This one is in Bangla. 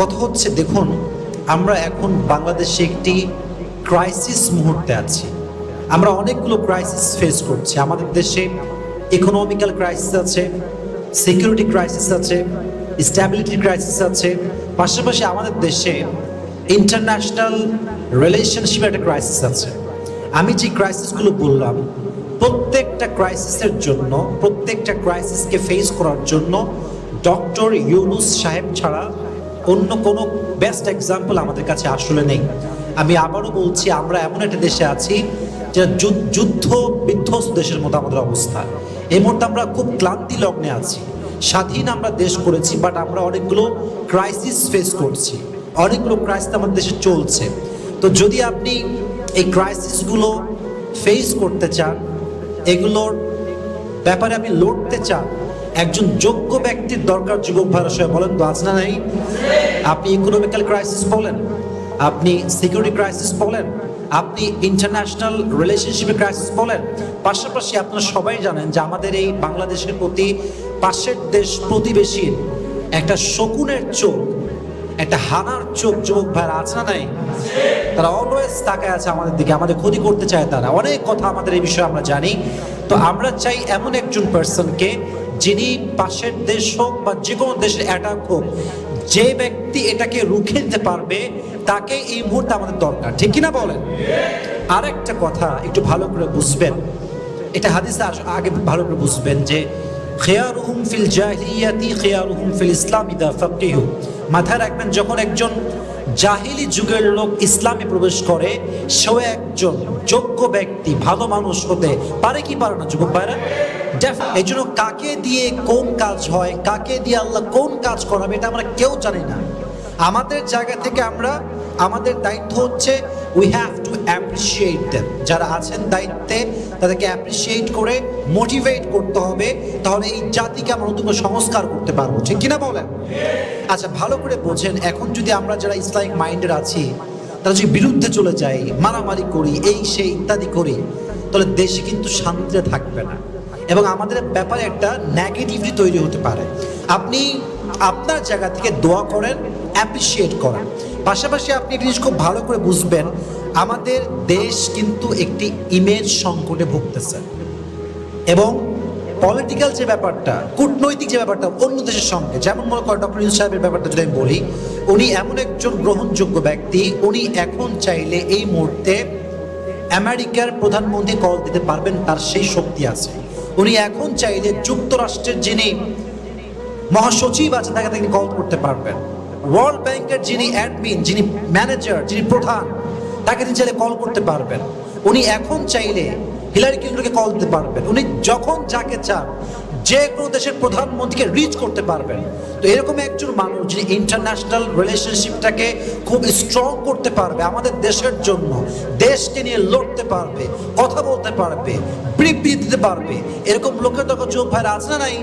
কথা হচ্ছে, দেখুন আমরা এখন বাংলাদেশে একটি ক্রাইসিস মুহূর্তে আছি। আমরা অনেকগুলো ক্রাইসিস ফেস করছি। আমাদের দেশে ইকোনমিক্যাল ক্রাইসিস আছে, সিকিউরিটি ক্রাইসিস আছে, স্ট্যাবিলিটি ক্রাইসিস আছে। পাশাপাশি আমাদের দেশে ইন্টারন্যাশনাল রিলেশনশিপের একটা ক্রাইসিস আছে। আমি যে ক্রাইসিসগুলো বললাম, প্রত্যেকটা ক্রাইসিসের জন্য, প্রত্যেকটা ক্রাইসিসকে ফেস করার জন্য ডক্টর ইউনূস সাহেব ছাড়া অন্য কোনো বেস্ট এক্সাম্পল আমাদের কাছে আসলে নেই। আমি আবারও বলছি, আমরা এমন একটা দেশে আছি যেটা যুদ্ধ বিধ্বস্ত দেশের মতো আমাদের অবস্থা। এই মুহূর্তে আমরা খুব ক্লান্তি লগ্নে আছি। স্বাধীন আমরা দেশ করেছি, বাট আমরা অনেকগুলো ক্রাইসিস ফেস করছি, অনেকগুলো ক্রাইসিস আমাদের দেশে চলছে। তো যদি আপনি এই ক্রাইসিসগুলো ফেস করতে চান, এগুলোর ব্যাপারে আপনি লড়তে চান, একজন যোগ্য ব্যক্তির দরকার। যুবক ভাইরা সবাই বলেন তো, আছে না নাই? আপনি ইকোনমিক্যাল ক্রাইসিস বলেন, আপনি সিকিউরিটি ক্রাইসিস বলেন, আপনি ইন্টারন্যাশনাল রিলেশনশিপের ক্রাইসিস বলেন, পাশাপাশি আপনারা সবাই জানেন যে আমাদের এই বাংলাদেশের প্রতি পাশের দেশ প্রতিবেশীর একটা শকুনের চোখ, একটা হানার চোখ যুবক ভাইরা আছে না নাই? তারা অলওয়েজ তাকায় আছে আমাদের দিকে, আমাদের ক্ষতি করতে চায়। তারা অনেক কথা আমাদের এই বিষয়ে আমরা জানি। তো আমরা চাই এমন একজন পার্সনকে, যিনি পাশের দেশ হোক বা যে কোনো দেশের অ্যাটাক হোক, যে ব্যক্তি এটাকে রুখে দিতে পারবে, তাকে এই মুহূর্তে আমাদের দরকার। ঠিক কিনা বলেন? আরেকটা কথা একটু ভালো করে বুঝবেন, এটা হাদিসে আগে ভালো করে বুঝবেন যে খিয়ারুহুম ফিল জাহিলিয়াতি খিয়ারুহুম ফিল ইসলাম ইদা ফাকিহু। মাথায় রাখবেন, যখন একজন জাহিলি যুগের লোক ইসলামে প্রবেশ করে, সেও একজন যোগ্য ব্যক্তি, ভালো মানুষ হতে পারে কি পারে না যুবক ভাইরা? এই জন্য কাকে দিয়ে কোন কাজ হয়, কাকে দিয়ে আল্লাহ কোন কাজ করাবে, এটা আমরা কেউ জানি না। আমাদের জায়গা থেকে আমাদের দায়িত্ব হচ্ছে we have to appreciate them. যারা আছেন দায়িত্বে, তাদেরকে অ্যাপ্রিসিয়েট করে মোটিভেট করতে হবে, তাহলে এই জাতিকে আমরা নতুন সংস্কার করতে পারবো। ঠিক কিনা বলেন? আচ্ছা, ভালো করে বোঝেন, এখন যদি আমরা যারা ইসলামিক মাইন্ডের আছি, তারা যদি বিরুদ্ধে চলে যাই, মারামারি করি, এই সেই ইত্যাদি করি, তাহলে দেশে কিন্তু শান্তিতে থাকবে না এবং আমাদের ব্যাপারে একটা নেগেটিভিটি তৈরি হতে পারে। আপনি আপনার জায়গা থেকে দোয়া করেন, অ্যাপ্রিসিয়েট করেন। পাশাপাশি আপনি একটা জিনিস খুব ভালো করে বুঝবেন, আমাদের দেশ কিন্তু একটি ইমেজ সংকটে ভুগতেছে এবং পলিটিক্যাল যে ব্যাপারটা, কূটনৈতিক যে ব্যাপারটা অন্য দেশের সঙ্গে, যেমন মনে করেন ডক্টর ইউনূস সাহেবের ব্যাপারটা যদি আমি বলি, উনি এমন একজন গ্রহণযোগ্য ব্যক্তি, উনি এখন চাইলে এই মুহূর্তে আমেরিকার প্রধানমন্ত্রী কল দিতে পারবেন, তার সেই শক্তি আছে। উনি এখন চাইলে যুক্তরাষ্ট্রের যিনি মহাসচিব আছে, তাকে তিনি কল করতে পারবেন। ওয়ার্ল্ড ব্যাংকের যিনি অ্যাডমিন, যিনি ম্যানেজার, যিনি প্রধান, তাকে তিনি চাইলে কল করতে পারবেন। উনি এখন চাইলে হিলারি ক্লিন্টনকে কল দিতে পারবেন। উনি যখন যাকে চান, যে কোনো দেশের প্রধানমন্ত্রীকে রিচ করতে পারবেন। তো এরকম একজন মানুষ যিনি ইন্টারন্যাশনাল রিলেশনশিপটাকে খুব স্ট্রং করতে পারবে, আমাদের দেশের জন্য, দেশকে নিয়ে লড়তে পারবে, কথা বলতে পারবে, বিবৃতি দিতে পারবে, এরকম লোকের তখন চোখ ভাইরা আছে না নাই?